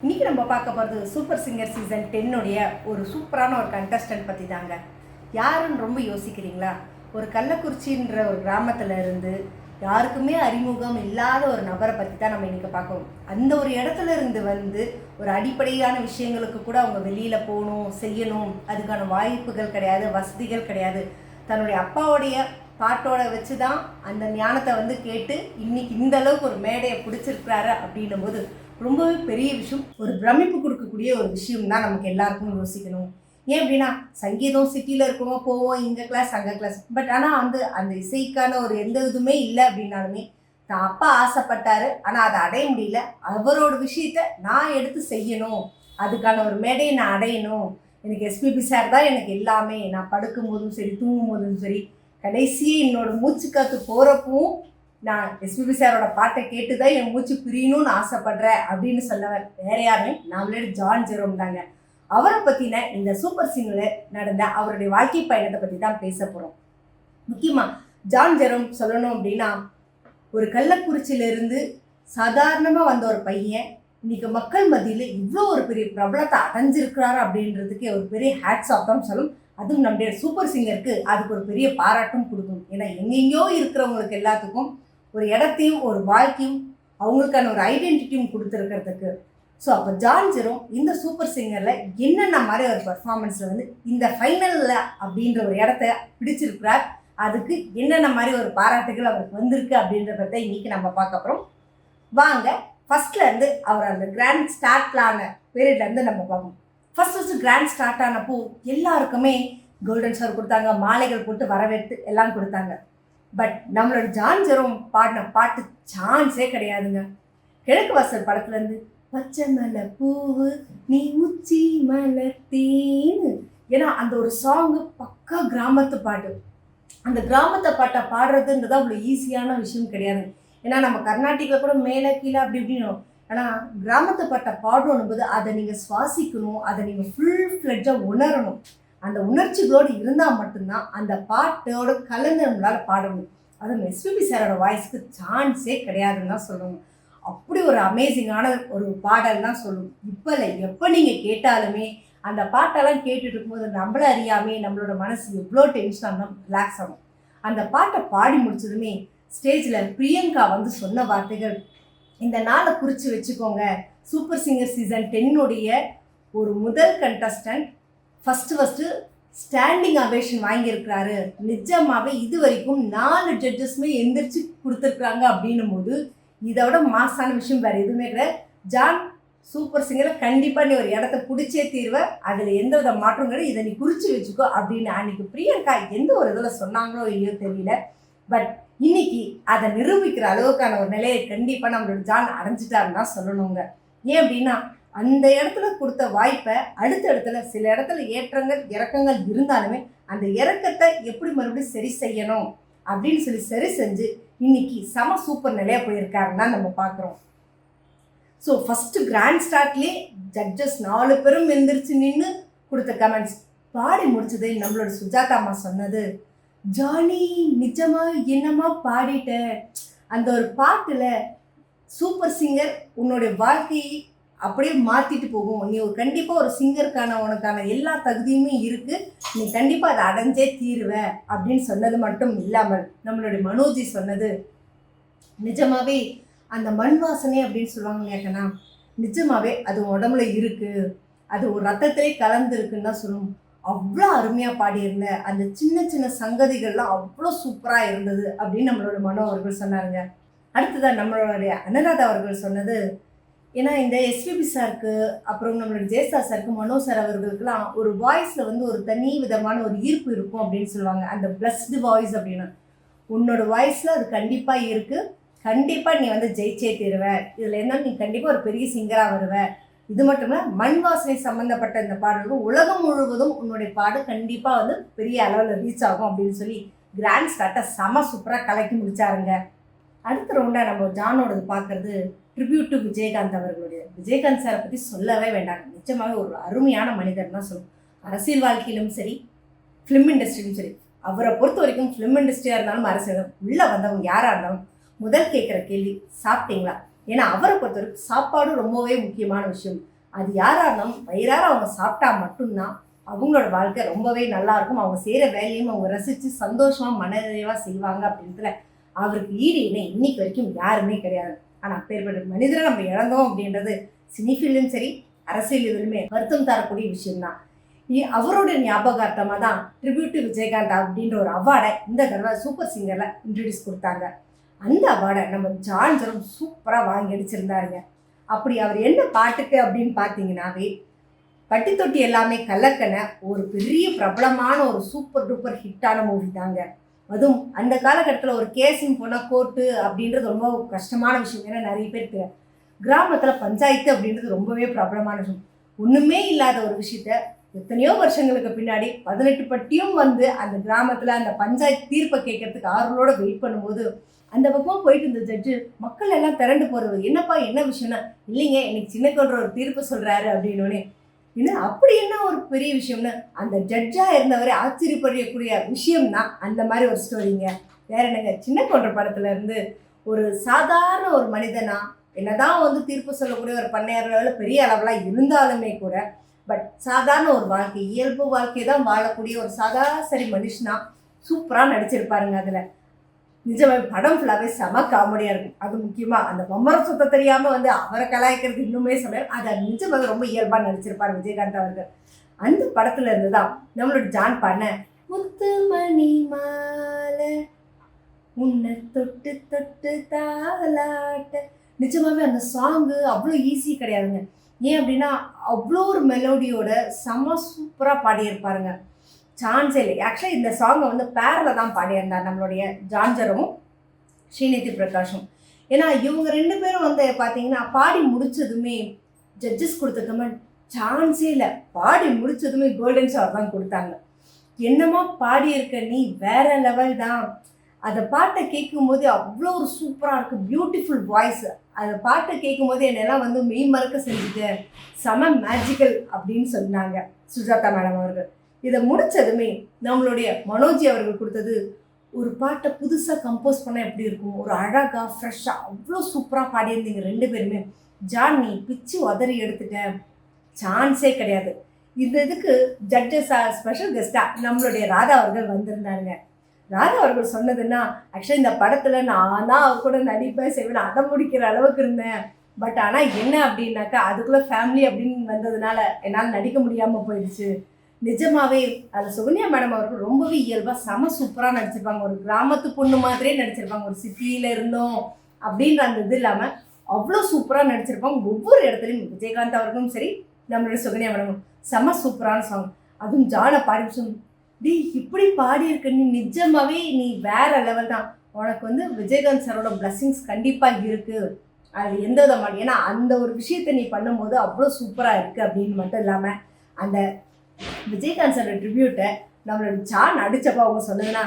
இன்னைக்கு நம்ம பார்க்க போகிறது சூப்பர் சிங்கர் சீசன் 10 உடைய ஒரு சூப்பரான ஒரு கண்டஸ்டன்ட் பற்றி தாங்க. யாருன்னு ரொம்ப யோசிக்கிறீங்களா? ஒரு கள்ளக்குறிச்சின்ற ஒரு கிராமத்தில் இருந்து யாருக்குமே அறிமுகம் இல்லாத ஒரு நபரை பற்றி தான் நம்ம இன்றைக்கி பார்க்கணும். அந்த ஒரு இடத்துல இருந்து வந்து ஒரு அடிப்படையான விஷயங்களுக்கு கூட அவங்க வெளியில் போகணும், செய்யணும், அதுக்கான வாய்ப்புகள் கிடையாது, வசதிகள் கிடையாது. தன்னுடைய அப்பாவுடைய பாட்டோட வச்சு தான் அந்த ஞானத்தை வந்து கேட்டு இன்னைக்கு இந்த அளவுக்கு ஒரு மேடையை பிடிச்சிருக்கிறாரு அப்படின்னும் போது ரொம்பவே பெரிய விஷயம், ஒரு பிரமிப்பு கொடுக்கக்கூடிய ஒரு விஷயம் தான் நமக்கு எல்லாருக்கும் யோசிக்கணும். ஏன் அப்படின்னா சங்கீதம் சிட்டியில் இருக்கவங்க போவோம், இங்கே கிளாஸ் அங்கே கிளாஸ், பட் ஆனால் வந்து அந்த இசைக்கான ஒரு எந்த இதுவுமே இல்லை அப்படின்னாலுமே தான் அப்பா ஆசைப்பட்டாரு, ஆனால் அதை அடைய முடியல. அவரோட விஷயத்த நான் எடுத்து செய்யணும், அதுக்கான ஒரு மேடையை நான் அடையணும். எனக்கு எஸ்பிபி சார் தான் எனக்கு எல்லாமே. நான் படுக்கும் போதும் சரி, தூங்கும் போதும் சரி, கடைசியே என்னோட மூச்சு காத்து போகிறப்பவும் நான் எஸ்பிபி சாரோட பாட்டை கேட்டு தான் என் மூச்சு பிரியணும்னு ஆசைப்படுறேன் அப்படின்னு சொல்லவர் வேற யாருமே நம்மளோட ஜான் ஜெரோம் தாங்க. அவரை பற்றின இந்த சூப்பர் சிங்கரில் நடந்த அவருடைய வாழ்க்கை பயணத்தை பற்றி தான் பேச போகிறோம். முக்கியமாக ஜான் ஜெரோம் சொல்லணும் அப்படின்னா, ஒரு கள்ளக்குறிச்சியிலிருந்து சாதாரணமாக வந்த ஒரு பையன் இன்னைக்கு மக்கள் மத்தியில் இவ்வளோ ஒரு பெரிய பிரபலத்தை அடைஞ்சிருக்கிறாரு அப்படின்றதுக்கு ஒரு பெரிய ஹேட்ஸ் ஆஃப் தான் சொல்லும். அதுவும் நம்முடைய சூப்பர் சிங்கருக்கு அதுக்கு ஒரு பெரிய பாராட்டும் கொடுக்கும். ஏன்னா எங்கெங்கேயோ இருக்கிறவங்களுக்கு எல்லாத்துக்கும் ஒரு இடத்தையும் ஒரு வாழ்க்கையும் அவங்களுக்கான ஒரு ஐடென்டிட்டியும் கொடுத்துருக்கிறதுக்கு. ஸோ அப்போ ஜான் ஜெரோம் இந்த சூப்பர் சிங்கரில் என்னென்ன மாதிரி ஒரு பர்ஃபார்மன்ஸில் வந்து இந்த ஃபைனலில் அப்படின்ற ஒரு இடத்த பிடிச்சிருக்கிறார், அதுக்கு என்னென்ன மாதிரி ஒரு பாராட்டுகள் அவருக்கு வந்திருக்கு அப்படின்றத இன்னைக்கு நம்ம பார்க்க போகிறோம். வாங்க ஃபஸ்ட்லேருந்து அவர் அந்த கிராண்ட் ஸ்டார்ட்லான பீரியட்லேருந்து நம்ம பார்ப்போம். ஃபஸ்ட்டு கிராண்ட் ஸ்டார்ட் ஆனப்போ எல்லாருக்குமே கோல்டன் ஸ்டார் கொடுத்தாங்க, மாலைகள் போட்டு வரவேற்று எல்லாம் கொடுத்தாங்க. பட் நம்மளோட ஜான் ஜெரோம் பாடின பாட்டு சான்ஸே கிடையாதுங்க. கிழக்கு வாசல் படத்துலேருந்து பச்சை மலை பூவு நீ உச்சி மலர்த்தேன்னு, ஏன்னா அந்த ஒரு சாங்கு பக்கா கிராமத்து பாட்டு. அந்த கிராமத்தை பாட்டை பாடுறதுன்றது அவ்வளோ ஈஸியான விஷயம் கிடையாது. ஏன்னா நம்ம கர்நாட்டிக்கில் கூட மேலே கீழே அப்படி இப்படின்னு, ஆனால் கிராமத்தை பாட்டை பாடணும் போது அதை நீங்கள் சுவாசிக்கணும், அதை நீங்கள் ஃபுல் ஃப்ளெட்ஜாக உணரணும். அந்த உணர்ச்சிகளோடு இருந்தால் மட்டும்தான் அந்த பாட்டோட கலந்து நம்மளால் பாடணும். அதுவும் எஸ்பிபி சாரோட வாய்ஸ்க்கு சான்ஸே கிடையாதுன்னு தான் சொல்லணும். அப்படி ஒரு அமேசிங்கான ஒரு பாடல் தான் சொல்லணும். இப்போ இல்லை, எப்போ நீங்கள் கேட்டாலுமே அந்த பாட்டெல்லாம் கேட்டுட்டு இருக்கும்போது நம்மளை அறியாமே நம்மளோட மனசு எவ்வளோ டென்ஷனாக இருந்தால் ரிலாக்ஸ் ஆகும். அந்த பாட்டை பாடி முடிச்சதுமே ஸ்டேஜில் பிரியங்கா வந்து சொன்ன வார்த்தைகள், இந்த நாளை குறித்து வச்சுக்கோங்க, சூப்பர் சிங்கர் சீசன் 10 ஒரு முதல் கண்டஸ்டன்ட் ஃபஸ்ட்டு ஸ்டாண்டிங் அவேஷன் வாங்கியிருக்கிறாரு. நிஜமாகவே இது வரைக்கும் 4 ஜட்ஜஸ்மே எந்திரிச்சு கொடுத்துருக்குறாங்க அப்படின்னும் போது இதோட மாசான விஷயம் வேறு எதுவுமே கிடையாது. ஜான் சூப்பர் சிங்கரை கண்டிப்பாக நீ ஒரு இடத்த பிடிச்சே தீர்வை, அதில் எந்த வித மாற்றம் கிடையாது, இதை நீ குறித்து வச்சுக்கோ அப்படின்னு அன்னைக்கு பிரியங்கா எந்த ஒரு இதில் சொன்னாங்களோ இல்லையோ தெரியல. பட் இன்னைக்கு அதை நிரூபிக்கிற அளவுக்கான ஒரு நிலையை கண்டிப்பாக நம்மளோட ஜான் அடைஞ்சிட்டாருன்னு தான் சொல்லணுங்க. ஏன் அப்படின்னா அந்த இடத்துல கொடுத்த வாய்ப்பை அடுத்த இடத்துல சில இடத்துல ஏற்றங்கள் இறக்கங்கள் இருந்தாலுமே அந்த இறக்கத்தை எப்படி மறுபடியும் சரி செய்யணும் அப்படின்னு சொல்லி சரி செஞ்சு இன்னைக்கு செம சூப்பர் நிலையா போயிருக்காருன்னு தான் நம்ம பார்க்குறோம். ஸோ ஃபஸ்ட்டு கிராண்ட் ஸ்டார்ட்லேயே ஜட்ஜஸ் 4 பேரும் எந்திரிச்சு நின்று கொடுத்த கமெண்ட்ஸ் பாடி முடிச்சது நம்மளோட சுஜாதா அம்மா சொன்னது, ஜானி நிஜமா என்னமா பாடிட்ட, அந்த ஒரு பாட்டில் சூப்பர் சிங்கர் உன்னுடைய வாழ்க்கையை அப்படியே மாற்றிட்டு போகும், நீ ஒரு கண்டிப்பாக ஒரு சிங்கருக்கான உனக்கான எல்லா தகுதியுமே இருக்குது, நீ கண்டிப்பாக அதை அடைஞ்சே தீருவ அப்படின்னு சொன்னது மட்டும் இல்லாமல் நம்மளுடைய மனோஜி சொன்னது, நிஜமாகவே அந்த மண் வாசனை அப்படின்னு சொல்லுவாங்க இல்லையாக்கண்ணா, நிஜமாகவே அது உடம்புல இருக்குது, அது ஒரு ரத்தத்திலே கலந்துருக்குன்னு தான் சொல்லணும். அவ்வளோ அருமையாக பாடியிருந்த அந்த சின்ன சின்ன சங்கதிகள்லாம் அவ்வளோ சூப்பராக இருந்தது அப்படின்னு நம்மளோட மனோ அவர்கள் சொன்னாருங்க. அடுத்ததான் நம்மளுடைய அனுராதா அவர்கள் சொன்னது, ஏன்னா இந்த எஸ்பிபி சாருக்கு அப்புறம் நம்மளோட ஜெயசா சாருக்கு மனோ சார் அவர்களுக்கெல்லாம் ஒரு வாய்ஸில் வந்து ஒரு தனி விதமான ஒரு ஈர்ப்பு இருக்கும் அப்படின்னு சொல்லுவாங்க, அந்த பிளஸ்டு வாய்ஸ் அப்படின்னு. உன்னோட வாய்ஸில் அது கண்டிப்பாக இருக்குது, கண்டிப்பாக நீ வந்து ஜெயிச்சே தருவ, இதில் என்ன நீ கண்டிப்பாக ஒரு பெரிய சிங்கராக வருவ. இது மட்டும் இல்லை, மண் வாசனை சம்மந்தப்பட்ட இந்த பாடல்கள் உலகம் முழுவதும் உன்னுடைய பாடு கண்டிப்பாக வந்து பெரிய அளவில் ரீச் ஆகும் அப்படின்னு சொல்லி கிராண்ட் ஸ்டார்ட்டை செம சூப்பராக கலக்கி முடிச்சாருங்க. அடுத்த ரவுண்டாக நம்ம ஜானோடது பார்க்குறது ட்ரிபியூட் டு விஜயகாந்த் அவர்களுடைய. விஜயகாந்த் சாரை பற்றி சொல்லவே வேண்டாங்க, நிச்சயமாகவே ஒரு அருமையான மனிதர் தான் சொல்லும். அரசியல் வாழ்க்கையிலும் சரி, ஃபிலிம் இண்டஸ்ட்ரியிலும் சரி, அவரை பொறுத்த வரைக்கும் ஃபிலிம் இண்டஸ்ட்ரியாக இருந்தாலும் அரசியலும் உள்ளே வந்தவங்க யாராக இருந்தாலும் முதல் கேட்குற கேள்வி சாப்பிட்டீங்களா, ஏன்னா அவரை பொறுத்தவரைக்கும் சாப்பாடும் ரொம்பவே முக்கியமான விஷயம். அது யாராக இருந்தாலும் வயிறார அவங்க சாப்பிட்டா மட்டும்தான் அவங்களோட வாழ்க்கை ரொம்பவே நல்லா இருக்கும். அவங்க செய்கிற வேலையும் அவங்க ரசித்து சந்தோஷமாக மனநிறைவாக செய்வாங்க அப்படின்றதுல அவருக்கு ஈடு இணை இன்னைக்கு வரைக்கும் யாருமே கிடையாது. ஆனால் அப்பேற்பட்ட மனிதரை நம்ம இழந்தோம் அப்படின்றது சினிஃபீல்டும் சரி அரசியல் இதுலையுமே வருத்தம் தரக்கூடிய விஷயம்தான். அவரோட ஞாபகார்த்தமாக தான் ட்ரிபியூட் டு விஜயகாந்த் அப்படின்ற ஒரு அவார்டை இந்த தடவை சூப்பர் சிங்கரில் இன்ட்ரடியூஸ் கொடுத்தாங்க. அந்த அவார்டை நம்ம ஜான்சரும் சூப்பராக வாங்கி அடிச்சிருந்தாருங்க. அப்படி அவர் என்ன பாட்டுக்கு அப்படின்னு பார்த்தீங்கன்னாவே பட்டி தொட்டி எல்லாமே கலக்கன ஒரு பெரிய பிரபலமான ஒரு சூப்பர் டூப்பர் ஹிட்டான மூவி தாங்க. அதுவும் அந்த காலகட்டத்தில் ஒரு கேஸிங் போனால் கோர்ட்டு அப்படின்றது ரொம்ப கஷ்டமான விஷயம். ஏன்னா நிறைய பேருக்கு கிராமத்தில் பஞ்சாயத்து அப்படின்றது ரொம்பவே பிரபலமான விஷயம். ஒன்றுமே இல்லாத ஒரு விஷயத்த எத்தனையோ வருஷங்களுக்கு பின்னாடி 18 பட்டியும் வந்து அந்த கிராமத்தில் அந்த பஞ்சாயத்து தீர்ப்பை கேட்கறதுக்கு ஆர்வலோட வெயிட் பண்ணும்போது அந்த பக்கம் போயிட்டு இருந்த ஜட்ஜு மக்கள் எல்லாம் திரண்டு போகிறது, என்னப்பா என்ன விஷயம்னா, இல்லைங்க எனக்கு சின்ன கொன்ற ஒரு தீர்ப்பு சொல்கிறாரு அப்படின்னோடனே, என்ன அப்படி என்ன ஒரு பெரிய விஷயம்னு அந்த ஜட்ஜாக இருந்தவரை ஆச்சரியப்படக்கூடிய விஷயம்தான் அந்த மாதிரி ஒரு ஸ்டோரிங்க. வேற என்னங்க, சின்ன கொன்ற படத்துல இருந்து ஒரு சாதாரண ஒரு மனிதனா என்னதான் வந்து தீர்ப்பு சொல்லக்கூடிய ஒரு பண்ணையார் லெவலில் பெரிய அளவெல்லாம் இருந்தாலுமே கூட பட் சாதாரண ஒரு வாழ்க்கை இயல்பு வாழ்க்கையை தான் வாழக்கூடிய ஒரு சராசரி மனுஷனா சூப்பராக நடிச்சிருப்பாருங்க. அதில் நிஜமாக படம் ஃபுல்லாகவே செம காமெடியாக இருக்கும். அது முக்கியமாக அந்த பம்பரம் சுத்த தெரியாமல் வந்து அவரை கலாய்க்கிறது இன்னுமே சமையல் அதை நிஜமாக ரொம்ப இயல்பாக நடிச்சிருப்பார் விஜயகாந்த் அவர்கள். அந்த படத்துல இருந்து தான் நம்மளோட ஜான் பண்ண முத்து மணி மாலை உன்னை தொட்டு தொட்டு தாலாட்ட. நிஜமாவே அந்த சாங்கு அவ்வளோ ஈஸி கிடையாதுங்க. ஏன் அப்படின்னா அவ்வளோ ஒரு மெலோடியோட செம சூப்பராக பாடியிருப்பாருங்க. சான்ஸே இல்லை. ஆக்சுவலி இந்த சாங்கை வந்து பேரில் தான் பாடியிருந்தார் நம்மளுடைய ஜான்சரும் ஸ்ரீநிதி பிரகாஷும். ஏன்னா இவங்க 2 பேரும் வந்து பார்த்தீங்கன்னா பாடி முடிச்சதுமே ஜட்ஜஸ் கொடுத்த கமெண்ட் சான்ஸே இல்லை. பாடி முடிச்சதுமே கோல்டன் ஷவர் தான் கொடுத்தாங்க. என்னமா பாடியிருக்க நீ, வேற லெவல் தான். அந்த பாட்டை கேட்கும்போது அவ்வளோ ஒரு சூப்பராக இருக்குது, பியூட்டிஃபுல் வாய்ஸ். அந்த பாட்டை கேட்கும்போது என்னெல்லாம் வந்து மெய் மறக்க செஞ்சுட்டு செம மேஜிக்கல் அப்படின்னு சொன்னாங்க சுஜாதா மேடம் அவர்கள். இதை முடித்ததுமே நம்மளுடைய மனோஜி அவர்கள் கொடுத்தது ஒரு பாட்டை புதுசாக கம்போஸ் பண்ணால் எப்படி இருக்கும், ஒரு அழகாக ஃப்ரெஷ்ஷாக அவ்வளோ சூப்பராக பாடியிருந்தீங்க 2 பேருமே. ஜான் நீ பிச்சு உதறி எடுத்துட்டேன், சான்ஸே கிடையாது. இந்த இதுக்கு ஜட்ஜஸாக ஸ்பெஷல் கெஸ்ட்டாக நம்மளுடைய ராதா அவர்கள் வந்திருந்தாருங்க. ராதா அவர்கள் சொன்னதுன்னா ஆக்சுவலி இந்த படத்தில் நான் தான் அவர் கூட நடிப்பேன் செய்வேன் அதை முடிக்கிற அளவுக்கு இருந்தேன். பட் ஆனால் என்ன அப்படின்னாக்கா அதுக்குள்ளே ஃபேமிலி அப்படின்னு வந்ததுனால என்னால் நடிக்க முடியாமல் போயிடுச்சு. நிஜமாவே அதில் சுகன்யா மேடம் அவர்கள் ரொம்பவே இயல்பாக செம சூப்பராக நடிச்சிருப்பாங்க. ஒரு கிராமத்து பொண்ணு மாதிரியே நடிச்சிருப்பாங்க. ஒரு சிட்டியில் இருந்தோம் அப்படின்ற அந்த இது இல்லாமல் அவ்வளோ சூப்பராக நடிச்சிருப்பாங்க. ஒவ்வொரு இடத்துலையும் விஜயகாந்த் அவர்களும் சரி நம்மளுடைய சுகன்யா மேடமும் செம சூப்பரான சாங். அதுவும் ஜானை பாடி டி இப்படி பாடியிருக்க நீ நிஜமாவே நீ வேற லெவல் தான். உனக்கு வந்து விஜயகாந்த் சாரோட பிளஸ்ஸிங்ஸ் கண்டிப்பாக இருக்குது. அது எந்த விதமான ஏன்னா அந்த ஒரு விஷயத்தை நீ பண்ணும்போது அவ்வளோ சூப்பராக இருக்குது அப்படின்னு மட்டும் இல்லாமல் அந்த விஜயகாந்த் சாரோட ட்ரிபியூட்டை நம்மளோட ஜான் அடித்தப்போ அவங்க சொன்னதுன்னா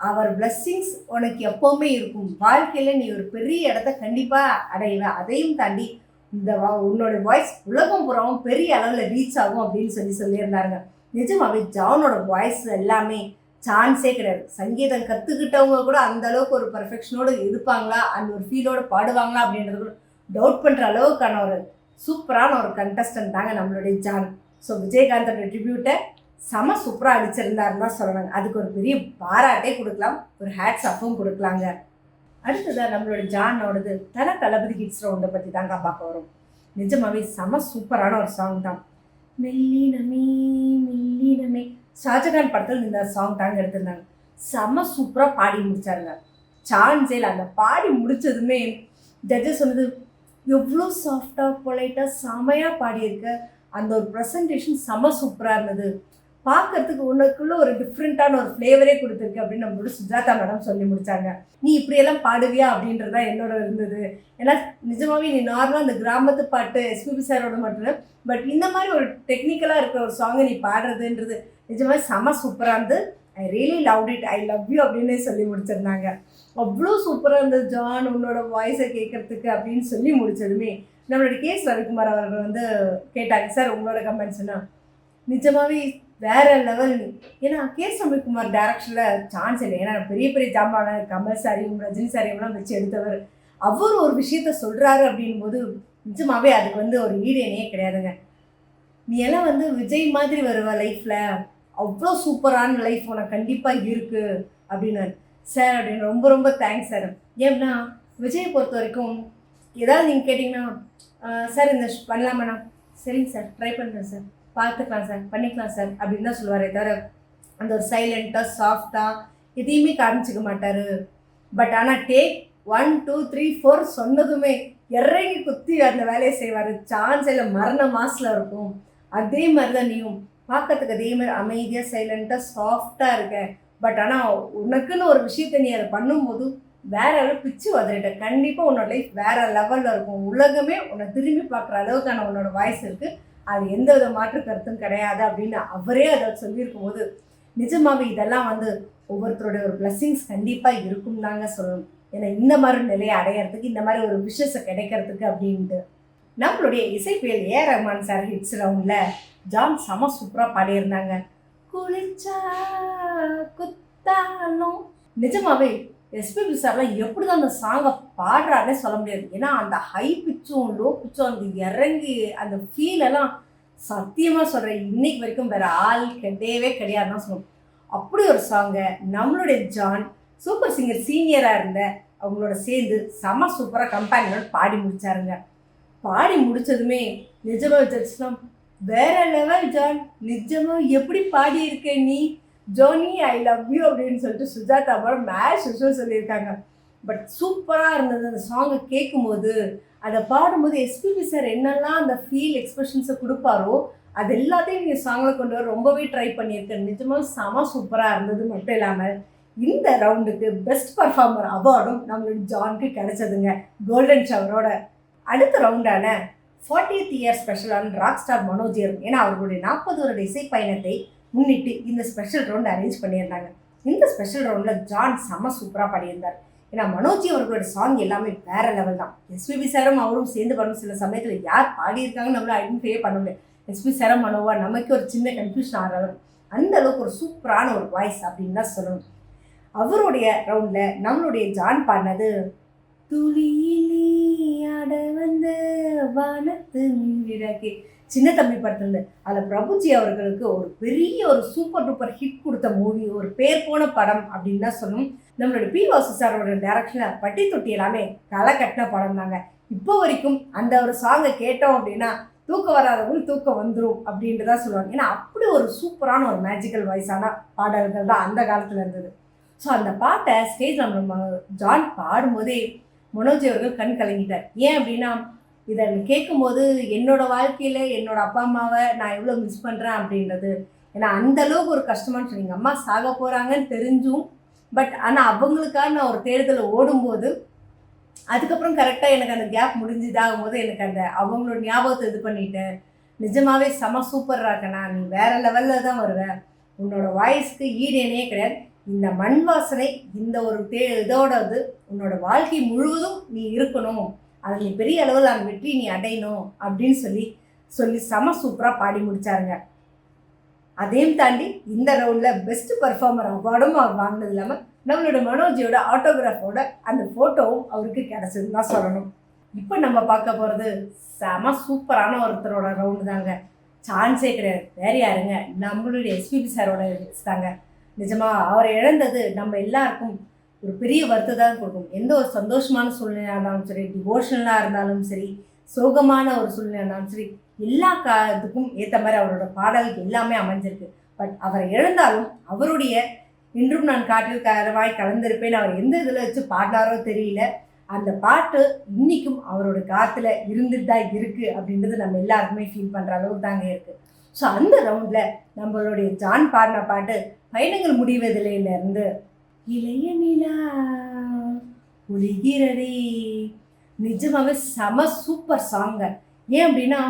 அவர் பிளஸ்ஸிங்ஸ் உனக்கு எப்போவுமே இருக்கும், வாழ்க்கையில் நீ ஒரு பெரிய இடத்த கண்டிப்பாக அடைவ, அதையும் தாண்டி இந்த உன்னோட வாய்ஸ் உலகம் புறாவும் பெரிய அளவில் ரீச் ஆகும் அப்படின்னு சொல்லியிருந்தாருங்க. நிஜமாவே ஜானோட வாய்ஸ் எல்லாமே சான்ஸே கிடையாது. சங்கீதம் கற்றுக்கிட்டவங்க கூட அந்த அளவுக்கு ஒரு பர்ஃபெக்ஷனோடு இருப்பாங்களா, அந்த ஒரு ஃபீலோடு பாடுவாங்களா அப்படின்றது கூட டவுட் பண்ணுற அளவுக்கான ஒரு சூப்பரான ஒரு கண்டஸ்டன்ட் தாங்க நம்மளுடைய ஜான். ஸோ விஜயகாந்தோட ட்ரிபியூட்டை செம சூப்பராக அடிச்சிருந்தாருன்னு தான் சொல்லணுங்க. அதுக்கு ஒரு பெரிய பாராட்டே கொடுக்கலாம், ஒரு ஹேட்ஸ் அப்பும் கொடுக்கலாங்க. அடுத்ததாக நம்மளோட ஜானோடது தல தளபதி ஹிட்ஸ் ரவுண்டை பற்றி தாங்க பார்க்க வரும். நிஜமாவே செம சூப்பரான ஒரு சாங் தான். மெல்லினமே மெல்லினமே ஷாஜகான் படத்தில் இந்த சாங் தாங்க எடுத்திருந்தாங்க. செம சூப்பராக பாடி முடிச்சாருங்க. சான்ஸேல அந்த பாடி முடித்ததுமே ஜட்ஜஸ் சொன்னது எவ்வளோ சாஃப்டாக பொலைட்டாக செமையாக பாடியிருக்க, அந்த ஒரு ப்ரெசன்டேஷன் செம சூப்பராக இருந்தது, பார்க்கறதுக்கு உனக்குள்ள ஒரு டிஃப்ரெண்ட்டான ஒரு ஃப்ளேவரே கொடுத்துருக்கு அப்படின்னு நம்மளோட சுஜாதா மேடம் சொல்லி முடித்தாங்க. நீ இப்படியெல்லாம் பாடுவியா அப்படின்றது தான் என்னோட இருந்தது. ஏன்னா நிஜமாகவே நீ நார்மலாக அந்த கிராமத்து பாட்டு எஸ்பிபி சாரோட மட்டும் பட் இந்த மாதிரி ஒரு டெக்னிக்கலாக இருக்கிற ஒரு சாங்கை நீ பாடுறதுன்றது நிஜமாக செம சூப்பராக இருந்து I really love it, I love you அப்படின்னே சொல்லி முடிச்சிருந்தாங்க. அவ்வளோ சூப்பராக இருந்தது ஜான் உன்னோட வாய்ஸை கேட்கறதுக்கு அப்படின்னு சொல்லி முடிச்சதுமே நம்மளோட கேஎஸ் ரவிக்குமார் அவர்கள் வந்து கேட்டாங்க, சார் உங்களோட கமெண்ட்ஸ்னா நிஜமாவே வேற லெவல். ஏன்னா கேஎஸ் ரவிக்குமார் டைரக்ஷனில் சான்ஸ் இல்லை. ஏன்னா பெரிய பெரிய ஜாமான கமல் சாரியும் ரஜினி சாரியெல்லாம் வச்சு எடுத்தவர். அவர் ஒரு விஷயத்த சொல்கிறாரு அப்படின்போது நிஜமாவே அதுக்கு வந்து ஒரு ஈடு இணையே கிடையாதுங்க. நீ எல்லாம் வந்து விஜய் மாதிரி வருவ லைஃப்பில், அவ்வளோ சூப்பரான லைஃப் உனக்கு கண்டிப்பாக இருக்குது அப்படின்னு. சார் அப்படின்னு ரொம்ப ரொம்ப தேங்க்ஸ் சார். ஏன்னா விஜயை பொறுத்த வரைக்கும் ஏதாவது நீங்கள் கேட்டிங்கன்னா சார் இந்த பண்ணலாமாண்ணா, சரிங்க சார் ட்ரை பண்ணுறேன் சார், பார்த்துக்கலாம் சார், பண்ணிக்கலாம் சார் அப்படின்னு தான் சொல்லுவாரே தவிர அந்த ஒரு சைலண்ட்டாக சாஃப்டாக எதையுமே காமிச்சிக்க மாட்டார். பட் ஆனால் டேக் 1 2 3 4 சொன்னதுமே இறங்கி குத்தி அந்த வேலையை செய்வார். சான்ஸ் இல்லை, மரண மாசில் இருக்கும். அதே மாதிரி தான் நீயும் பார்க்கறதுக்கு அதே மாதிரி அமைதியாக சைலண்ட்டாக சாஃப்டாக இருக்க. பட் ஆனால் உனக்குன்னு ஒரு விஷயத்தை நீ அதை பண்ணும்போது வேற அளவு பிச்சு வதறிட்ட. கண்டிப்பாக உன்னோட லைஃப் வேற லெவலில் இருக்கும். உலகமே உன்னை திரும்பி பார்க்குற அளவுக்கான உன்னோட வாய்ஸ் இருக்குது. அது எந்த வித மாற்று கருத்தும் கிடையாது அப்படின்னு அவரே அதை சொல்லியிருக்கும் போது நிஜமாவே இதெல்லாம் வந்து ஒவ்வொருத்தருடைய ஒரு பிளஸ்ஸிங்ஸ் கண்டிப்பாக இருக்கும் தாங்க சொல்லணும். ஏன்னா இந்த மாதிரி நிலையை அடையிறதுக்கு, இந்த மாதிரி ஒரு விஷயத்தை கிடைக்கிறதுக்கு அப்படின்ட்டு நம்மளுடைய இசைப்புயல் ரஹ்மான் சார் ஹிட்ஸ் ரவுண்டில் ஜான் செம சூப்பராக பாடியிருந்தாங்க. குளிச்சா குத்தாலும் நிஜமாவே எஸ்பிபி சார்லாம் எப்படி தான் அந்த சாங்கை பாடுறாருன்னே சொல்ல முடியாது. ஏன்னா அந்த ஹை பிச்சும் லோ பிச்சும் அந்த இறங்கி அந்த ஃபீலெல்லாம் சத்தியமாக சொல்கிறேன் இன்னைக்கு வரைக்கும் வேறு ஆள் கிடையவே கிடையாதுன்னு சொல்லணும். அப்படி ஒரு சாங்கை நம்மளுடைய ஜான் சூப்பர் சிங்கர் சீனியராக இருந்த அவங்களோட சேர்ந்து செம சூப்பராக கம்பேனியோட பாடி முடிச்சாருங்க. பாடி முடித்ததுமே நிஜமாக வச்சுலாம் வேற லெவல் ஜான், நிஜமாக எப்படி பாடியிருக்க நீ ஜோனி, ஐ லவ் யூ அப்படின்னு சொல்லிட்டு சுஜாதா படம் மேஷ் சொல்லியிருக்காங்க. பட் சூப்பராக இருந்தது அந்த சாங்கை கேட்கும்போது. அதை பாடும்போது எஸ்பிபி சார் என்னெல்லாம் அந்த ஃபீல் எக்ஸ்பிரஷன்ஸை கொடுப்பாரோ அது எல்லாத்தையும் நீங்கள் சாங்கில் கொண்டு வர ரொம்பவே ட்ரை பண்ணியிருக்கேன். நிஜமாக செம சூப்பராக இருந்தது. மட்டும் இல்லாமல் இந்த ரவுண்டுக்கு பெஸ்ட் பர்ஃபார்மர் அவார்டும் நம்மளோட ஜானுக்கு கிடைச்சதுங்க கோல்டன் ஷவரோட. அடுத்த ரவுண்டான 40th இயர் ஸ்பெஷலான ராக் ஸ்டார் மனோஜ் இருக்கும். ஏன்னா அவர்களுடைய 40 வருட இசை பயணத்தை முன்னிட்டு இந்த ஸ்பெஷல் ரவுண்ட் அரேஞ்ச் பண்ணியிருந்தாங்க. இந்த ஸ்பெஷல் ரவுண்டில் ஜான் செம்ம சூப்பராக பாடியிருந்தார். ஏன்னா மனோஜி அவர்களோட சாங் எல்லாமே வேற லெவல் தான். எஸ்பிபி சாரும் அவரும் சேர்ந்து பண்ணணும். சில சமயத்தில் யார் பாடியிருக்காங்கன்னு நம்மளால் ஐடென்டிஃபையே பண்ண முடியாது. எஸ்பி சாரும் மனோவா நமக்கு ஒரு சின்ன கன்ஃபியூஷன் ஆகிற அளவுக்கு அந்த அளவுக்கு ஒரு சூப்பரான ஒரு வாய்ஸ் அப்படின்னு தான் சொல்லணும். அவருடைய ரவுண்டில் நம்மளுடைய ஜான் பாடினது துளியிலே ஆட வந்த வானத்து விளக்கே, சின்ன தம்பி படத்துல. அதில் பிரபுஜி அவர்களுக்கு ஒரு பெரிய ஒரு சூப்பர் டூப்பர் ஹிட் கொடுத்த மூவி, ஒரு பேர் போன படம் அப்படின்னு தான் சொல்லணும். நம்மளோட பி வாசு சாரோட டைரக்ஷனில் பட்டி தொட்டி எல்லாமே களை கட்டின படம் தாங்க. இப்போ வரைக்கும் அந்த ஒரு சாங்கை கேட்டோம் அப்படின்னா தூக்கம் வராதவங்க தூக்கம் வந்துடும் அப்படின்ட்டு தான் சொல்லுவாங்க. ஏன்னா அப்படி ஒரு சூப்பரான ஒரு மேஜிக்கல் வாய்ஸான பாடல்கள் தான் அந்த காலத்தில் இருந்தது. ஸோ அந்த பாட்டை ஸ்டேஜில் நம்ம ஜான் பாடும்போதே மனோஜ் அவர்கள் கண் கலங்கிட்டார். ஏன் அப்படின்னா இதை கேட்கும்போது என்னோடய வாழ்க்கையில் என்னோடய அப்பா அம்மாவை நான் எவ்வளோ மிஸ் பண்ணுறேன் அப்படின்றது. ஏன்னா அந்தளவுக்கு ஒரு கஷ்டமானு சொன்னீங்க. அம்மா சாக போகிறாங்கன்னு தெரிஞ்சும் பட் ஆனால் அவங்களுக்காக நான் ஒரு தேடுதலை ஓடும்போது அதுக்கப்புறம் கரெக்டாக எனக்கு அந்த கேப் முடிஞ்சுதாகும் போது எனக்கு அந்த அவங்களோட ஞாபகத்தை இது பண்ணிட்டேன். நிஜமாகவே செம சூப்பராக இருக்கேண்ணா, நீ வேறு லெவலில் தான் வருவேன், உன்னோட வாய்ஸ்க்கு ஈடேனே கிடையாது, இந்த மண் வாசனை இந்த ஒரு இதோட இது உன்னோட வாழ்க்கை முழுவதும் நீ இருக்கணும், அது நீ பெரிய அளவில் அந்த வெற்றி நீ அடையணும் அப்படின்னு சொல்லி செம சூப்பராக பாடி முடித்தாருங்க. அதையும் தாண்டி இந்த ரவுண்டில் பெஸ்ட் பர்ஃபார்மர் அவார்டும் அவர் வாங்கினது இல்லாமல் நம்மளோட மனோஜியோட ஆட்டோகிராஃபோட அந்த ஃபோட்டோவும் அவருக்கு கிடச்சதுன்னு தான் சொல்லணும். இப்போ நம்ம பார்க்க போகிறது செம சூப்பரான ஒருத்தரோட ரவுண்டு தாங்க. சான்ஸே கிடையாது, வேறு யாருங்க, நம்மளுடைய எஸ்பிபி சாரோட தாங்க. நிஜமாக அவரை இழந்தது நம்ம எல்லாருக்கும் ஒரு பெரிய வருத்தம் தான் கொடுக்கும். எந்த ஒரு சந்தோஷமான சூழ்நிலையாக இருந்தாலும் சரி, டிவோஷனலாக இருந்தாலும் சரி, சோகமான ஒரு சூழ்நிலை இருந்தாலும் சரி, எல்லா இதுக்கும் ஏற்ற மாதிரி அவரோட பாடலுக்கு எல்லாமே அமைஞ்சிருக்கு. பட் அவரை இழந்தாலும் அவருடைய இன்றும் நான் காற்றில் கரவாய் கலந்திருப்பேன் அவர் எந்த இதில் வச்சு பாடினாரோ தெரியல, அந்த பாட்டு இன்றைக்கும் அவரோட காற்றுல இருந்துட்டு தான் இருக்குது அப்படின்றது நம்ம எல்லாருக்குமே ஃபீல் பண்ணுற அளவுக்கு தாங்க இருக்குது. ஸோ அந்த ரவுண்டில் நம்மளுடைய ஜான் பாடின பாட்டு பயணங்கள் முடிவதில்லையிலேருந்து இளைய நிலா ஒளிகிறதே, நிஜமாகவே செம சூப்பர் சாங்க. ஏன் அப்படின்னா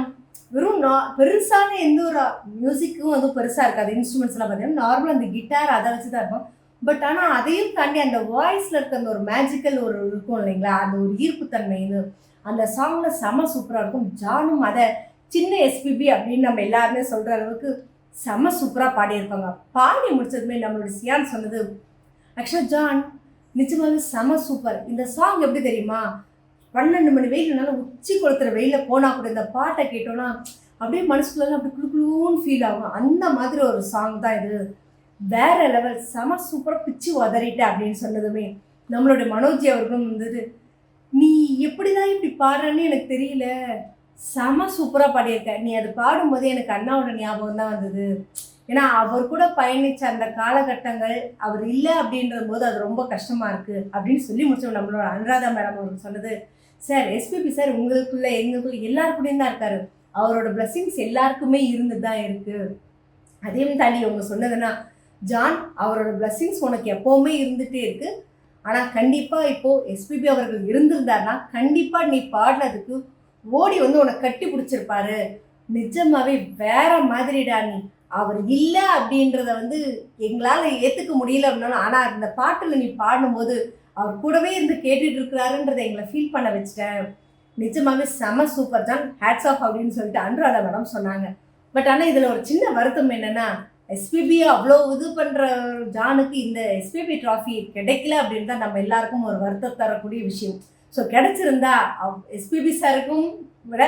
வெறும் பெருசான எந்த ஒரு மியூசிக்கும் வந்து பெருசாக இருக்காது. இன்ஸ்ட்ருமெண்ட்ஸ்லாம் பார்த்தீங்கன்னா நார்மலாக அந்த கிட்டார் அதை வச்சு தான் இருக்கும். பட் ஆனால் அதையும் தாண்டி அந்த வாய்ஸில் இருக்க அந்த ஒரு மேஜிக்கல் ஒரு இருக்கும் இல்லைங்களா, அந்த ஒரு ஈர்ப்புத்தன்மை இது அந்த சாங்கில் செம சூப்பராக இருக்கும். ஜானும் அதை சின்ன எஸ்பிபி அப்படின்னு நம்ம எல்லாருமே சொல்கிற அளவுக்கு செம சூப்பராக பாடியிருப்பாங்க. பாடி முடிச்சதுமே நம்மளோட சியான் சொன்னது, ஆக்சுவலாக ஜான் நிஜமாவே செம சூப்பர், இந்த சாங் எப்படி தெரியுமா, 12 மணி வெயில்னால உச்சி கொளுத்துற வெயிலில் போனால் கூட இந்த பாட்டை கேட்டோன்னா அப்படியே மனசுக்குள்ள அப்படி குளுன்னு ஃபீல் ஆகும். அந்த மாதிரி ஒரு சாங் தான் இது. வேற லெவல், செம சூப்பராக பிச்சு உதறிட்ட அப்படின்னு சொன்னதுமே நம்மளுடைய மனோஜி அவர்களும் வந்துட்டு, நீ எப்படிதான் இப்படி பாடுறன்னு எனக்கு தெரியல, செம சூப்பராக பாடியிருக்க. நீ அது பாடும்போதே எனக்கு அண்ணாவோட ஞாபகம் தான் வந்தது. ஏன்னா அவர் கூட பயணித்த அந்த காலகட்டங்கள் அவர் இல்லை அப்படின்ற போது அது ரொம்ப கஷ்டமாக இருக்குது அப்படின்னு சொல்லி முடிச்சோம். நம்மளோட அனுராதா மேடம் அவருக்கு சொன்னது, சார் எஸ்பிபி சார் உங்களுக்குள்ள எங்களுக்குள்ள எல்லாருக்கூடையும் தான் இருக்காரு, அவரோட பிளஸ்ஸிங்ஸ் எல்லாருக்குமே இருந்து தான் இருக்குது. அதையும் தாண்டி அவங்க சொன்னதுன்னா, ஜான் அவரோட பிளஸ்ஸிங்ஸ் உனக்கு எப்போவுமே இருந்துகிட்டே இருக்குது. ஆனால் கண்டிப்பாக இப்போது எஸ்பிபி அவர்கள் இருந்திருந்தாருன்னா கண்டிப்பாக நீ பாடினதுக்கு ஓடி வந்து உனக்கு கட்டி பிடிச்சிருப்பாரு. நிஜமாவே வேற மாதிரிடா நீ. அவர் இல்லை அப்படின்றத வந்து எங்களால் ஏற்றுக்க முடியல அப்படின்னாலும், ஆனால் இந்த பாட்டில் நீ பாடும்போது அவர் கூடவே இருந்து கேட்டுட்டு இருக்கிறாருன்றதை எங்களை ஃபீல் பண்ண வச்சுட்டேன். நிஜமாவே செம சூப்பர் ஜான், ஹேட்ஸ் ஆஃப் அப்படின்னு சொல்லிட்டு அனுராதா மேடம் சொன்னாங்க. பட் ஆனால் இதில் ஒரு சின்ன வருத்தம் என்னென்னா, எஸ்பிபி அவ்வளோ இது பண்ணுற ஜானுக்கு இந்த எஸ்பிபி ட்ராஃபி கிடைக்கல அப்படின்னு தான் நம்ம எல்லாருக்கும் ஒரு வருத்தம் தரக்கூடிய விஷயம். ஸோ கிடைச்சிருந்தா எஸ்பிபி சாருக்கும் விட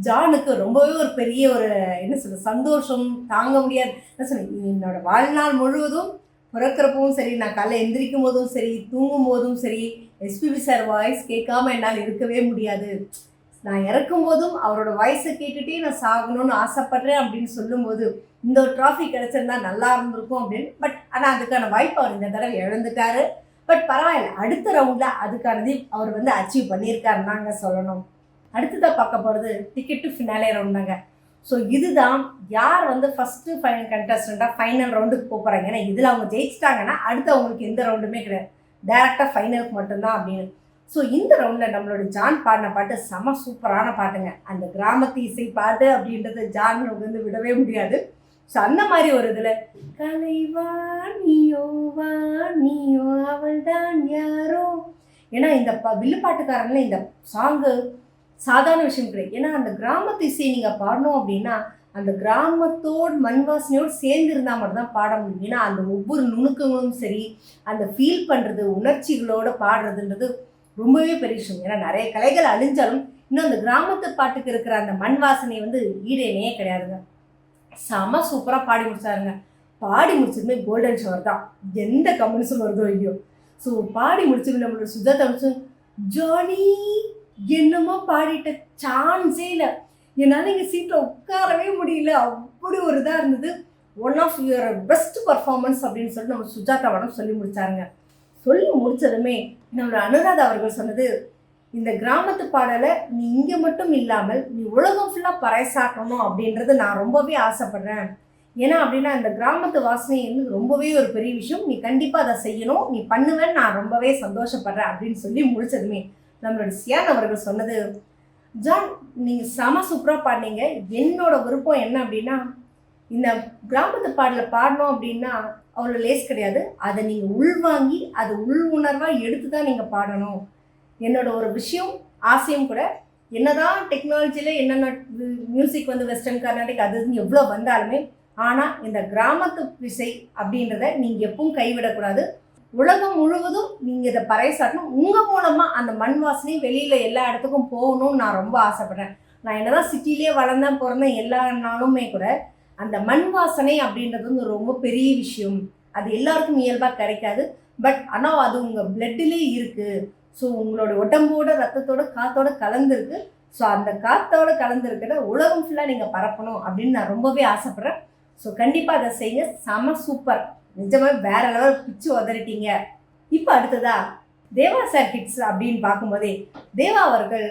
ஜானுக்கு ரொம்பவே ஒரு பெரிய ஒரு என்ன சொல்ற சந்தோஷம் தாங்க முடியாது. என்ன சொன்னேன், என்னோட வாழ்நாள் முழுவதும் பிறக்கிறப்பவும் சரி, நான் காலைல எந்திரிக்கும் போதும் சரி, தூங்கும் போதும் சரி, எஸ்பிபி சார் வாய்ஸ் கேட்காம என்னால் இருக்கவே முடியாது. நான் இறக்கும் போதும் அவரோட வாய்ஸை கேட்டுகிட்டே நான் சாகணும்னு ஆசைப்படுறேன் அப்படின்னு சொல்லும்போது இந்த ஒரு ட்ராஃபி கிடைச்சிருந்தா நல்லா இருந்திருக்கும் அப்படின்னு. பட் ஆனால் அதுக்கான வாய்ப்பு அவர் இந்த தடவை இழந்துட்டாரு. பட் பரவாயில்ல, அடுத்த ரவுண்டில் அதுக்கானதையும் அவர் வந்து அச்சீவ் பண்ணியிருக்காருன்னாங்க சொல்லணும். அடுத்ததாக பார்க்க போகிறது டிக்கெட் டு ஃபினாலே ரவுண்ட் தாங்க. ஸோ இதுதான் யார் வந்து ஃபஸ்ட்டு ஃபைனல் கண்டஸ்டண்ட்டாக ஃபைனல் ரவுண்டுக்கு போகிறாங்க. ஏன்னா இதில் அவங்க ஜெயிச்சிட்டாங்கன்னா அடுத்து அவங்களுக்கு எந்த ரவுண்டுமே கிடையாது, டேரெக்டாக ஃபைனலுக்கு மட்டும்தான் அப்படின்னு. ஸோ இந்த ரவுண்டில் நம்மளோட ஜான் பாடின பாட்டு செம சூப்பரான பாட்டுங்க. அந்த கிராமத்து இசை பாட்டு அப்படின்றது ஜான் வந்து விடவே முடியாது. ஸோ அந்த மாதிரி ஒரு இதில் கலைவா நீயோ அவள் தான் யாரோ, ஏன்னா இந்த வில்லுப்பாட்டுக்காரங்கள இந்த சாங்கு சாதாரண விஷயம் கிடையாது. ஏன்னா அந்த கிராமத்து இசையை நீங்கள் பாடணும் அப்படின்னா அந்த கிராமத்தோடு மண் வாசனையோடு சேர்ந்து இருந்தால் மட்டும்தான் பாட முடியும். ஏன்னா அந்த ஒவ்வொரு நுணுக்கங்களும் சரி, அந்த ஃபீல் பண்ணுறது உணர்ச்சிகளோடு பாடுறதுன்றது ரொம்பவே பெரிய விஷயம். ஏன்னா நிறைய கலைகள் அழிஞ்சாலும் இன்னும் அந்த கிராமத்து பாட்டுக்கு இருக்கிற அந்த மண் வாசனை வந்து ஈடேனே கிடையாதுங்க. செம சூப்பராக பாடி முடிச்சாருங்க. பாடி முடிச்சதுமே கோல்டன் ஷவர் தான், எந்த கமெண்ட்ஸும் வருதோ இல்லையோ. ஸோ பாடி முடிச்சது நம்மளோட சுஜாதா முடிச்சோம், ஜானி என்னமோ பாடிட்ட சான்ஸே இல்லை, என்னால் இங்கே சீட்டில் உட்காரவே முடியல, அப்படி ஒரு இதாக இருந்தது. One of your best performance அப்படின்னு சொல்லிட்டு நம்ம சுஜாதா மேடம் சொல்லி முடித்தாருங்க. சொல்லி முடித்ததுமே நம்மளோட அனுராதா அவர்கள் சொன்னது, இந்த கிராமத்து பாடலை நீ இங்கே மட்டும் இல்லாமல் நீ உலகம் ஃபுல்லாக பறைசாக்கணும் அப்படின்றது நான் ரொம்பவே ஆசைப்பட்றேன். ஏன்னா அப்படின்னா இந்த கிராமத்து வாசனை வந்து ரொம்பவே ஒரு பெரிய விஷயம், நீ கண்டிப்பாக அதை செய்யணும், நீ பண்ணுவேன்னு நான் ரொம்பவே சந்தோஷப்படுறேன் அப்படின்னு சொல்லி முடிச்சதுமே நம்மளோட சியான் அவர்கள் சொன்னது, ஜான் நீங்கள் செம சூப்பராக பாடினீங்க. என்னோட விருப்பம் என்ன அப்படின்னா, இந்த கிராமத்து பாடலை பாடணும் அப்படின்னா அவ்வளோ லேஸ் கிடையாது, அதை நீங்கள் உள்வாங்கி அதை உள் உணர்வாக எடுத்து தான் நீங்கள் பாடணும். என்னோட ஒரு விஷயம் ஆசையும் கூட, என்னதான் டெக்னாலஜியில் என்னென்ன மியூசிக் வந்து வெஸ்டர்ன் கர்நாடிக் அது எவ்வளோ வந்தாலுமே, ஆனால் இந்த கிராமத்து இசை அப்படின்றத நீங்கள் எப்பவும் கைவிடக்கூடாது. உலகம் முழுவதும் நீங்கள் இதை பறைசாட்டணும். உங்கள் மூலமாக அந்த மண் வாசனை வெளியில் எல்லா இடத்துக்கும் போகணும்னு நான் ரொம்ப ஆசைப்பட்றேன். நான் என்னதான் சிட்டிலேயே வளர்ந்தேன் பிறந்தேன் எல்லா நாளுமே கூட அந்த மண் வாசனை அப்படின்றது வந்து ரொம்ப பெரிய விஷயம். அது எல்லாருக்கும் இயல்பாக கிடைக்காது. பட் ஆனால் அது உங்கள் பிளட்டிலே இருக்குது. ஸோ உங்களோட உடம்போட ரத்தத்தோட காற்றோட கலந்துருக்கு. ஸோ அந்த காற்றோட கலந்துருக்கிற உலகம் ஃபுல்லாக நீங்கள் பரப்பணும் அப்படின்னு நான் ரொம்பவே ஆசைப்பட்றேன். ஸோ கண்டிப்பாக அதை செய்யுங்க. செம சூப்பர், நிஜமாக வேற லெவல் பிச்சு உதறிட்டீங்க. இப்போ அடுத்ததா தேவா சார் ஹிட்ஸ் அப்படின்னு பார்க்கும்போதே, தேவா அவர்கள்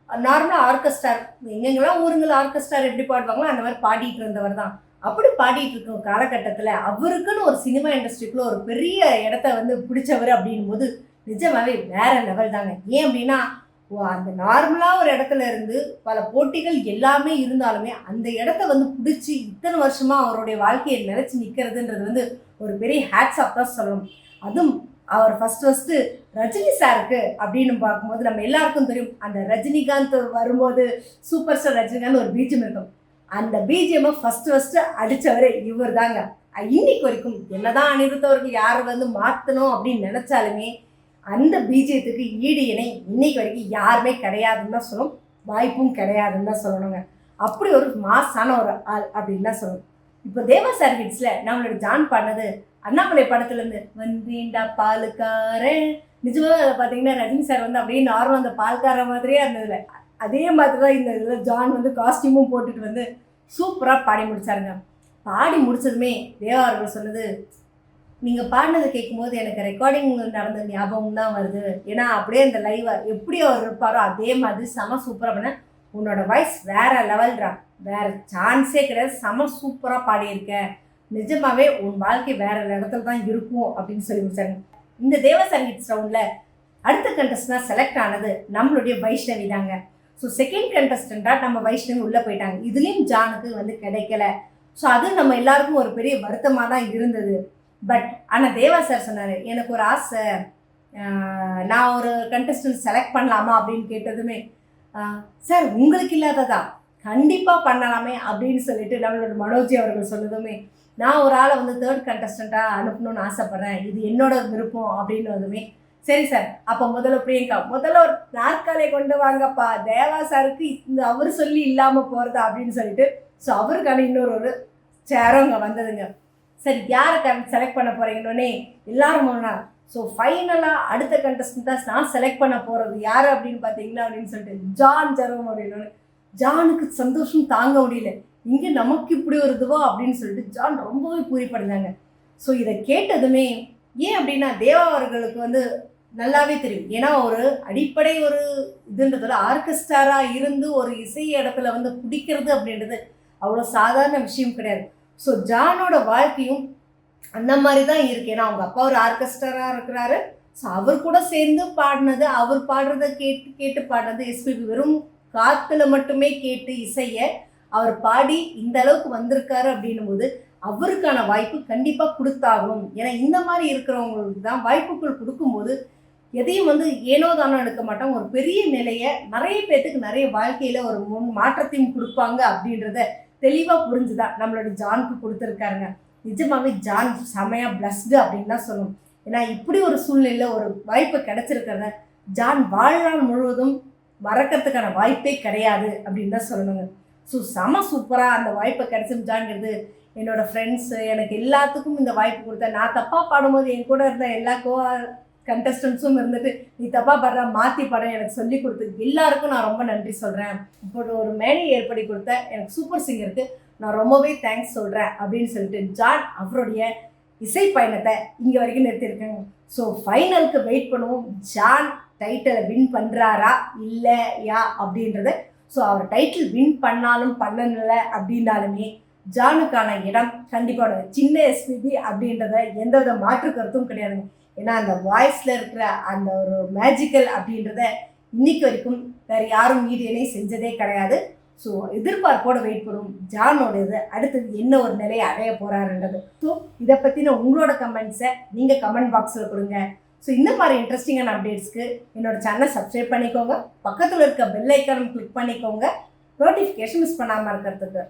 நார்மலாக ஆர்கெஸ்ட்ரார் எங்கெங்கெல்லாம் ஊருங்கள் ஆர்கெஸ்ட்ரார் எப்படி பாடுவாங்களோ அந்த மாதிரி பாடிட்டு இருந்தவர் தான். அப்படி பாடிட்டு இருக்கும் காலகட்டத்தில் அவருக்குன்னு ஒரு சினிமா இண்டஸ்ட்ரிக்குள்ள ஒரு பெரிய இடத்த வந்து பிடிச்சவர் அப்படின் போது நிஜமாவே வேற லெவல் தாங்க. ஏன் அப்படின்னா அந்த நார்மலாக ஒரு இடத்துல இருந்து பல போட்டிகள் எல்லாமே இருந்தாலுமே அந்த இடத்த வந்து பிடிச்சி இத்தனை வருஷமாக அவருடைய வாழ்க்கையை நினைச்சு நிற்கிறதுன்றது வந்து ஒரு பெரிய ஹேட்ஸ் ஆஃப் தான் சொல்லணும். அதுவும் அவர் ஃபஸ்ட்டு ரஜினி சாருக்கு அப்படின்னு பார்க்கும்போது நம்ம எல்லாருக்கும் தெரியும், அந்த ரஜினிகாந்த் வரும்போது சூப்பர் ஸ்டார் ரஜினிகாந்த் ஒரு பிஜிஎம் இருக்கும். அந்த பிஜிஎம்மை ஃபஸ்ட்டு அடித்தவரே இவர் தாங்க. இன்னைக்கு வரைக்கும் என்னதான் அனிருத்தவர்கள் யார் வந்து மாற்றணும் அப்படின்னு நினச்சாலுமே அந்த பிஜிஎத்துக்கு ஈடு இணை இன்னைக்கு வரைக்கும் யாருமே கிடையாதுன்னு தான் சொல்லணும், வாய்ப்பும் கிடையாதுன்னு தான் சொல்லணுங்க. அப்படி ஒரு மாசான ஒரு ஆள் அப்படின்னு தான் சொல்லணும். இப்போ தேவா சார் ஹிட்ஸில் நம்மளோட ஜான் பாடினது அண்ணாமலை படத்துலேருந்து வந்தீண்டா பாலுக்காரன். நிஜமாக பார்த்தீங்கன்னா ரஜினி சார் வந்து அப்படியே நார்மல் அந்த பால்கார மாதிரியே இருந்ததில்ல, அதே மாதிரி தான் இந்த இதில் ஜான் வந்து காஸ்டியூமும் போட்டுட்டு வந்து சூப்பராக பாடி முடித்தாருங்க. பாடி முடித்ததுமே தேவா அவர்கள் சொன்னது, நீங்கள் பாடினதை கேட்கும்போது எனக்கு ரெக்கார்டிங் நடந்த ஞாபகம் தான் வருது. ஏன்னா அப்படியே அந்த லைவை எப்படி அவர் இருப்பாரோ அதே மாதிரி செம சூப்பராக பண்ண, உன்னோட வாய்ஸ் வேறு லெவல்ரா, வேறு சான்ஸே கிடையாது, செம சூப்பராக பாடியிருக்கேன், நிஜமாகவே உன் வாழ்க்கை வேறு இடத்துல தான் இருக்கும் அப்படின்னு சொல்லி முடிச்சாங்க. இந்த தேவா சார் ஹிட்ஸ் ரவுண்டில் அடுத்த கண்டஸ்டண்டாக செலக்ட் ஆனது நம்மளுடைய வைஷ்ணவி தாங்க. ஸோ செகண்ட் கண்டஸ்டண்ட்டாக நம்ம வைஷ்ணவி உள்ளே போயிட்டாங்க. இதுலேயும் ஜானுக்கு வந்து கிடைக்கல. ஸோ அது நம்ம எல்லாருக்கும் ஒரு பெரிய வருத்தமாக தான் இருந்தது. பட் ஆனால் தேவா சார் சொன்னார், எனக்கு ஒரு ஆசை, நான் ஒரு கண்டஸ்டன்ட் செலக்ட் பண்ணலாமா அப்படின்னு கேட்டதுமே, சார் உங்களுக்கு இல்லாததா, கண்டிப்பாக பண்ணலாமே அப்படின்னு சொல்லிட்டு நம்மளோட மனோஜி அவர்கள் சொன்னதுமே, நான் ஒரு ஆளை வந்து தேர்ட் கண்டஸ்டண்ட்டாக அனுப்பணும்னு ஆசைப்பட்றேன், இது என்னோட விருப்பம் அப்படின்னதுமே, சரி சார் அப்போ முதல்ல பிரியங்கா முதல்ல ஒரு நாற்காலியை கொண்டு வாங்கப்பா, தேவா சாருக்கு இந்த அவர் சொல்லி இல்லாமல் போகிறதா அப்படின்னு சொல்லிட்டு, ஸோ அவருக்கான இன்னொரு ஒரு சேரும் அங்கே வந்ததுங்க. சரி யாரை செலக்ட் பண்ண போகிறீங்கன்னொன்னே எல்லாரும் போனா, ஸோ ஃபைனலாக அடுத்த கண்டஸ்டண்ட்டாக நான் செலக்ட் பண்ண போகிறது யார் அப்படின்னு பார்த்தீங்கன்னா அப்படின்னு சொல்லிட்டு ஜான் ஜெரோம் அப்படின்னு. ஜானுக்கு சந்தோஷம் தாங்க முடியல, இங்கே நமக்கு இப்படி ஒரு இதுவோ அப்படின்னு சொல்லிட்டு ஜான் ரொம்பவே பூரிப்படைந்தாங்க. ஸோ இதை கேட்டதுமே, ஏன் அப்படின்னா தேவா அவர்களுக்கு வந்து நல்லாவே தெரியும், ஏன்னா ஒரு அடிப்படை ஒரு இதுன்றதோட ஆர்கெஸ்ட்ராராக இருந்து ஒரு இசை இடத்துல வந்து பிடிக்கிறது அப்படின்றது அவ்வளோ சாதாரண விஷயம் கிடையாது. ஸோ ஜானோட வாழ்க்கையும் அந்த மாதிரி தான் இருக்குது. ஏன்னா அவங்க அப்பா ஒரு ஆர்கெஸ்ட்ராராக இருக்கிறாரு. ஸோ அவர் கூட சேர்ந்து பாடினது, அவர் பாடுறதை கேட்டு கேட்டு பாடினது, எஸ்பிபி வெறும் காற்றுல மட்டுமே கேட்டு இசையை அவர் பாடி இந்த அளவுக்கு வந்திருக்காரு அப்படின்னும் போது அவருக்கான வாய்ப்பு கண்டிப்பாக கொடுத்தாகணும். ஏன்னா இந்த மாதிரி இருக்கிறவங்களுக்கு தான் வாய்ப்புகள் கொடுக்கும்போது எதையும் வந்து ஏனோ தானோ எடுக்க மாட்டாங்க, ஒரு பெரிய நிலையை நிறைய பேர்த்துக்கு நிறைய வாழ்க்கையில் ஒரு மாற்றத்தையும் கொடுப்பாங்க அப்படின்றத தெளிவாக புரிஞ்சுதான் நம்மளோட ஜானுக்கு கொடுத்துருக்காருங்க. நிஜமாகவே ஜான் செமையாக பிளஸ்டு அப்படின்னு தான் சொல்லணும். ஏன்னா இப்படி ஒரு சூழ்நிலையில் ஒரு வாய்ப்பு கிடைச்சிருக்கிறத ஜான் வாழ்நாள் முழுவதும் மறக்கிறதுக்கான வாய்ப்பே கிடையாது அப்படின்னு தான் சொல்லணுங்க. ஸோ செம சூப்பராக அந்த வாய்ப்பை கிடைச்சிருந்தாங்கிறது என்னோடய ஃப்ரெண்ட்ஸு எனக்கு எல்லாத்துக்கும் இந்த வாய்ப்பு கொடுத்தேன். நான் தப்பாக பாடும்போது என் கூட இருந்த எல்லா கண்டஸ்டன்ஸும் இருந்துட்டு நீ தப்பாக பாடுற மாற்றி பாடம் எனக்கு சொல்லி கொடுத்து எல்லாருக்கும் நான் ரொம்ப நன்றி சொல்கிறேன். இப்போ ஒரு மேடை ஏற்படுத்தி கொடுத்த எனக்கு சூப்பர் சிங்கருக்கு நான் ரொம்பவே தேங்க்ஸ் சொல்கிறேன் அப்படின்னு சொல்லிட்டு ஜான் அவருடைய இசை பயணத்தை இங்கே வரைக்கும் நிறுத்தியிருக்கேங்க. ஸோ ஃபைனலுக்கு வெயிட் பண்ணுவோம், ஜான் டைட்டிலை வின் பண்ணுறாரா இல்லையா அப்படின்றத. ஸோ அவர் டைட்டில் வின் பண்ணாலும் பண்ணலை அப்படின்னாலுமே ஜானுக்கான இடம் கண்டிப்பாக சின்ன எஸ்பிபி அப்படின்றத எந்தவித மாற்று கருத்தும் கிடையாதுங்க. ஏன்னா அந்த வாய்ஸில் இருக்கிற அந்த ஒரு மேஜிக்கல் அப்படின்றத இன்னைக்கு வரைக்கும் வேறு யாரும் மீடியனே செஞ்சதே கிடையாது. ஸோ எதிர்பார்ப்போடு வெயிட் பண்ணுவோம் ஜானோட இது அடுத்தது என்ன ஒரு நிலையை அடைய போகிறாருன்றது. ஸோ இதை பற்றின உங்களோட கமெண்ட்ஸை நீங்கள் கமெண்ட் பாக்ஸில் கொடுங்க. ஸோ இந்த மாதிரி இன்ட்ரெஸ்டிங்கான அப்டேட்ஸ்க்கு என்னோடய சேனலை சப்ஸ்கிரைப் பண்ணிக்கோங்க, பக்கத்தில் இருக்க பெல் ஐக்கானும் கிளிக் பண்ணிக்கோங்க, நோட்டிஃபிகேஷன் மிஸ் பண்ணாமல் இருக்கிறதுக்கு.